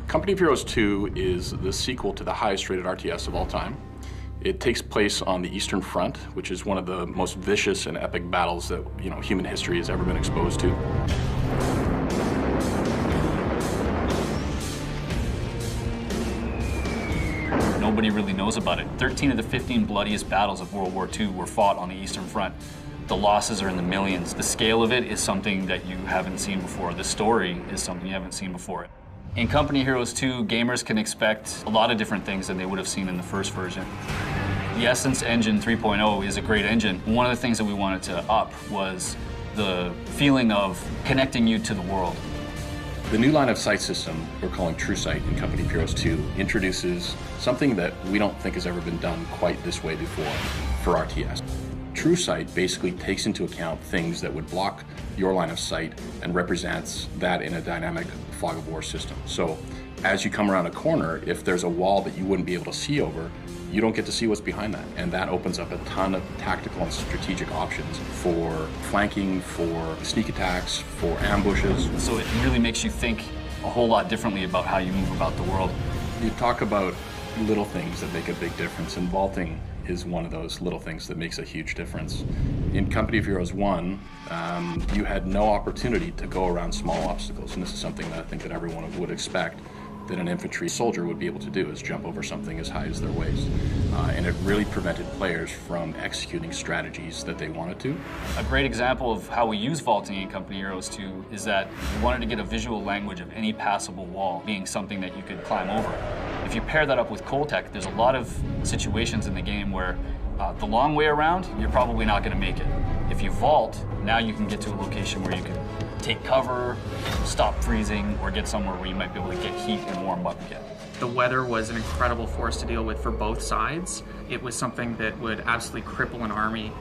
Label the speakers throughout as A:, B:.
A: Company of Heroes 2 is the sequel to the highest rated RTS of all time. It takes place on the Eastern Front, which is one of the most vicious and epic battles that human history has ever been exposed to.
B: Nobody really knows about it. 13 of the 15 bloodiest battles of World War II were fought on the Eastern Front. The losses are in the millions. The scale of it is something that you haven't seen before. The story is something you haven't seen before. In Company Heroes 2, gamers can expect a lot of different things than they would have seen in the first version. The Essence Engine 3.0 is a great engine. One of the things that we wanted to up was the feeling of connecting you to the world.
A: The new line of sight system we're calling TrueSight in Company of Heroes 2 introduces something that we don't think has ever been done quite this way before for RTS. TrueSight basically takes into account things that would block your line of sight and represents that in a dynamic fog of war system. So as you come around a corner, if there's a wall that you wouldn't be able to see over, you don't get to see what's behind that. And that opens up a ton of tactical and strategic options for flanking, for sneak attacks, for ambushes.
B: So it really makes you think a whole lot differently about how you move about the world.
A: You talk about little things that make a big difference, and vaulting is one of those little things that makes a huge difference. In Company of Heroes 1, you had no opportunity to go around small obstacles, and this is something that I think that everyone would expect that an infantry soldier would be able to do, is jump over something as high as their waist. And it really prevented players from executing strategies that they wanted to.
B: A great example of how we use vaulting in Company Heroes 2 is that we wanted to get a visual language of any passable wall being something that you could climb over. If you pair that up with Coldtech, there's a lot of situations in the game where the long way around, you're probably not going to make it. If you vault, now you can get to a location where you can take cover, stop freezing, or get somewhere where you might be able to get heat and warm up again.
C: The weather was an incredible force to deal with for both sides. It was something that would absolutely cripple an army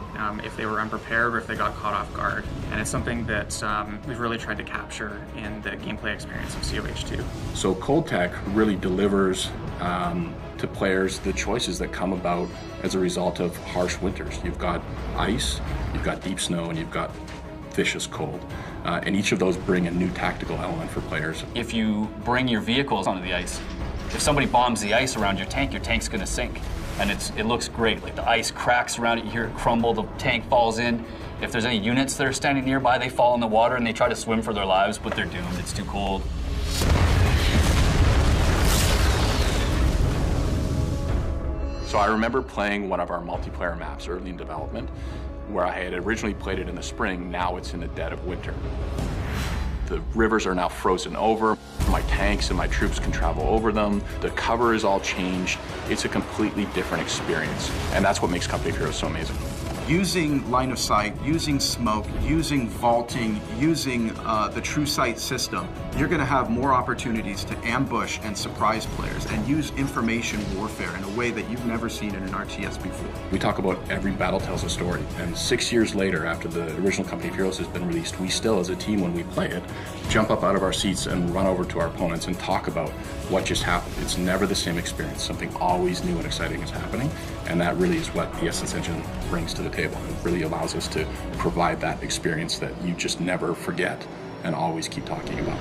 C: if they were unprepared or if they got caught off guard. And it's something that we've really tried to capture in the gameplay experience of COH2.
A: So Coldtech really delivers to players the choices that come about as a result of harsh winters. You've got ice, you've got deep snow, and you've got vicious cold. And each of those bring a new tactical element for players.
B: If you bring your vehicles onto the ice, if somebody bombs the ice around your tank's gonna sink. And it looks great. Like the ice cracks around it, you hear it crumble, the tank falls in. If there's any units that are standing nearby, they fall in the water and they try to swim for their lives, but they're doomed, it's too cold.
A: So I remember playing one of our multiplayer maps early in development, where I had originally played it in the spring, now it's in the dead of winter. The rivers are now frozen over. My tanks and my troops can travel over them. The cover is all changed. It's a completely different experience. And that's what makes Company of Heroes so amazing.
D: Using line of sight, using smoke, using vaulting, using the TrueSight system, you're going to have more opportunities to ambush and surprise players and use information warfare in a way that you've never seen in an RTS before.
A: We talk about every battle tells a story, and 6 years later, after the original Company of Heroes has been released, we still, as a team, when we play it, jump up out of our seats and run over to our opponents and talk about what just happened. It's never the same experience. Something always new and exciting is happening, and that really is what the Essence Engine brings to the table. It really allows us to provide that experience that you just never forget and always keep talking about.